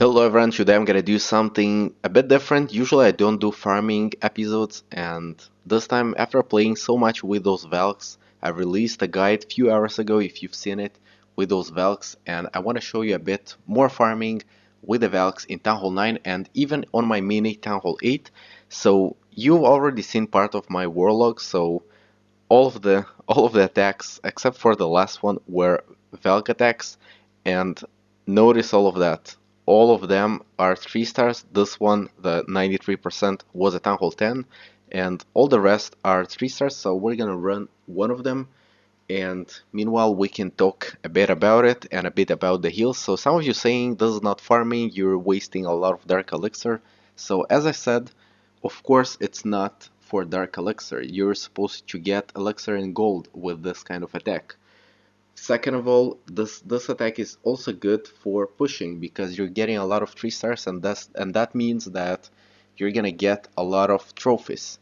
Hello everyone, today I'm gonna do something a bit different. Usually I don't do farming episodes, and this time after playing so much with those Valks, I released a guide a few hours ago if you've seen it with those Valks, and I want to show you a bit more farming with the Valks in Town Hall 9 and even on my mini Town Hall 8. So you've already seen part of my warlog, so all of the attacks except for the last one were Valk attacks, and notice all of that. All of them are 3 stars. This one, the 93%, was a Town Hall 10, and all the rest are 3 stars. So we're gonna run one of them, and meanwhile we can talk a bit about it and a bit about the heals. So some of you saying this is not farming, you're wasting a lot of Dark Elixir. So as I said, of course it's not for Dark Elixir. You're supposed to get Elixir and Gold with this kind of attack. Second of all, this attack is also good for pushing because you're getting a lot of 3 stars, and that means that you're gonna get a lot of trophies.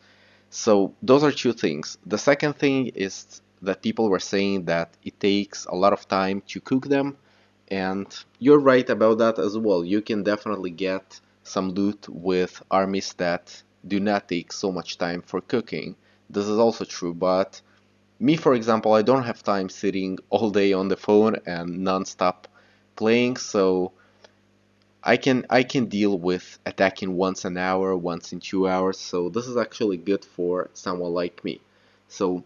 So those are two things. The second thing is that people were saying that it takes a lot of time to cook them, and you're right about that as well. You can definitely get some loot with armies that do not take so much time for cooking. This is also true, but me, for example, I don't have time sitting all day on the phone and non-stop playing, so I can deal with attacking once an hour, once in 2 hours, so this is actually good for someone like me. So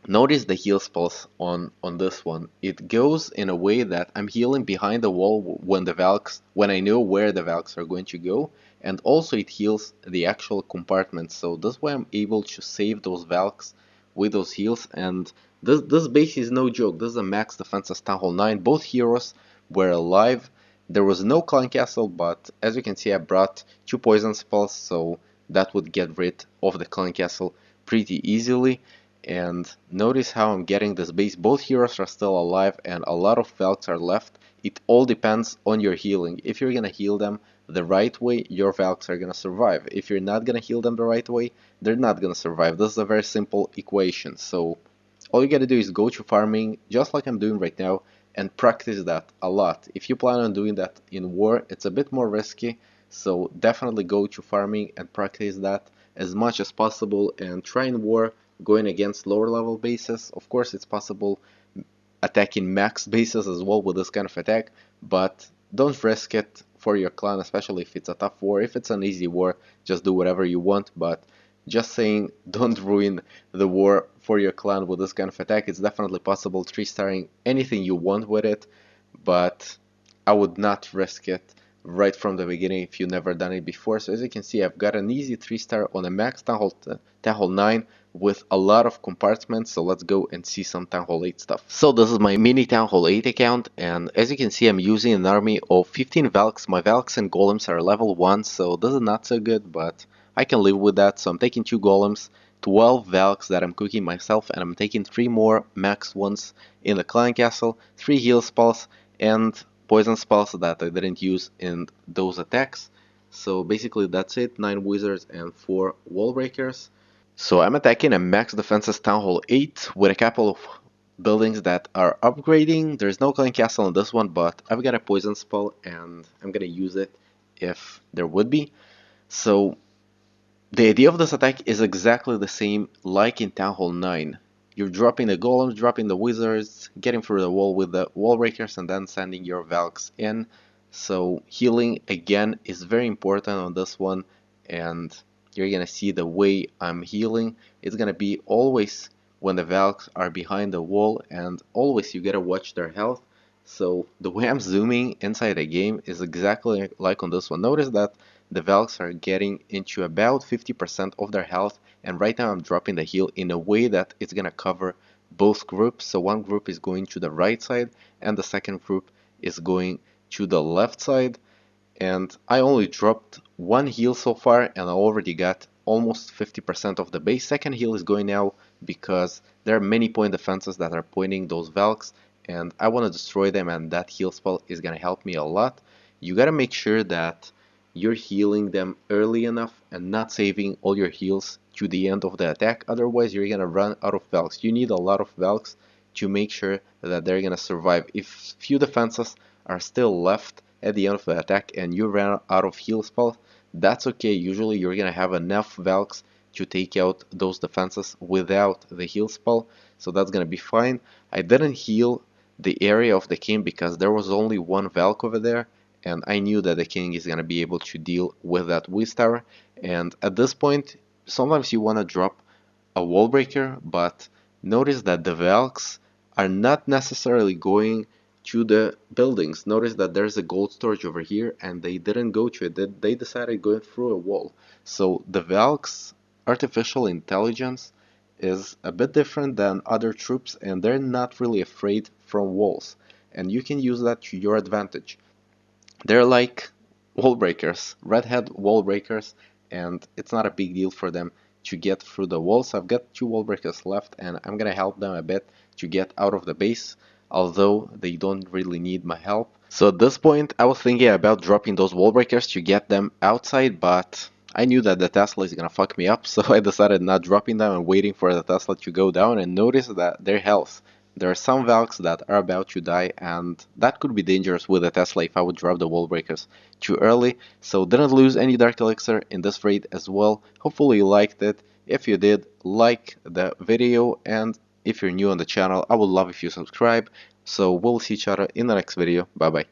notice the heal spells on this one. It goes in a way that I'm healing behind the wall when I know where the Valks are going to go, and also it heals the actual compartments. So this way I'm able to save those Valks with those heals, and this base is no joke. This is a max defenses Town Hall 9. Both heroes were alive. There was no clan castle, but as you can see I brought 2 poison spells, so that would get rid of the clan castle pretty easily. And notice how I'm getting this base. Both heroes are still alive and a lot of Valks are left. It all depends on your healing. If you're gonna heal them the right way, your Valks are gonna survive. If you're not gonna heal them the right way, they're not gonna survive. This is a very simple equation. So all you gotta do is go to farming, just like I'm doing right now, and practice that a lot. If you plan on doing that in war, it's a bit more risky, so definitely go to farming and practice that as much as possible, and try in war going against lower level bases. Of course, it's possible attacking max bases as well with this kind of attack, but don't risk it for your clan, especially if it's a tough war. If it's an easy war, just do whatever you want, but just saying, don't ruin the war for your clan with this kind of attack. It's definitely possible 3-starring anything you want with it, but I would not risk it right from the beginning if you've never done it before. So as you can see, I've got an easy 3-star on a max Town Hall 9 with a lot of compartments. So let's go and see some Town Hall 8 stuff. So this is my mini Town Hall 8 account, and as you can see, I'm using an army of 15 Valks. My Valks and Golems are level 1, so this is not so good, but I can live with that. So I'm taking 2 Golems, 12 Valks that I'm cooking myself, and I'm taking 3 more max ones in the clan castle, 3 heal spells, and poison spells that I didn't use in those attacks. So basically that's it, 9 wizards and 4 wall breakers. So I'm attacking a max defenses Town Hall 8 with a couple of buildings that are upgrading. There's no clan castle on this one, but I've got a poison spell and I'm gonna use it if there would be. So the idea of this attack is exactly the same like in Town Hall 9. You're dropping the golems, dropping the wizards, getting through the wall with the wall breakers, and then sending your Valks in. So healing again is very important on this one, and you're gonna see the way I'm healing. It's gonna be always when the Valks are behind the wall, and always you gotta watch their health. So the way I'm zooming inside the game is exactly like on this one. Notice that the Valks are getting into about 50% of their health, and right now I'm dropping the heal in a way that it's gonna cover both groups. So one group is going to the right side and the second group is going to the left side, and I only dropped one heal so far and I already got almost 50% of the base. Second heal is going now because there are many point defenses that are pointing those Valks, and I want to destroy them, and that heal spell is gonna help me a lot. You gotta make sure that you're healing them early enough and not saving all your heals to the end of the attack, otherwise you're gonna run out of Valks. You need a lot of Valks to make sure that they're gonna survive. If few defenses are still left at the end of the attack and you ran out of heal spells, that's okay. Usually you're gonna have enough Valks to take out those defenses without the heal spell, so that's gonna be fine. I didn't heal the area of the king because there was only one Valk over there, and I knew that the king is gonna be able to deal with that Whiz Tower. And at this point, sometimes you wanna drop a wall breaker, but notice that the Valks are not necessarily going to the buildings. Notice that there's a gold storage over here and they didn't go to it. They decided going through a wall. So the Valks' artificial intelligence is a bit different than other troops and they're not really afraid from walls. And you can use that to your advantage. They're like wall breakers, redhead wall breakers, and it's not a big deal for them to get through the walls. I've got two wall breakers left, and I'm gonna help them a bit to get out of the base, although they don't really need my help. So at this point, I was thinking about dropping those wall breakers to get them outside, but I knew that the Tesla is gonna fuck me up, so I decided not dropping them and waiting for the Tesla to go down and notice that their health. There are some Valks that are about to die, and that could be dangerous with a Tesla if I would drop the wall breakers too early, so didn't lose any Dark Elixir in this raid as well. Hopefully you liked it. If you did, like the video, and if you're new on the channel, I would love if you subscribe. So we'll see each other in the next video. Bye bye.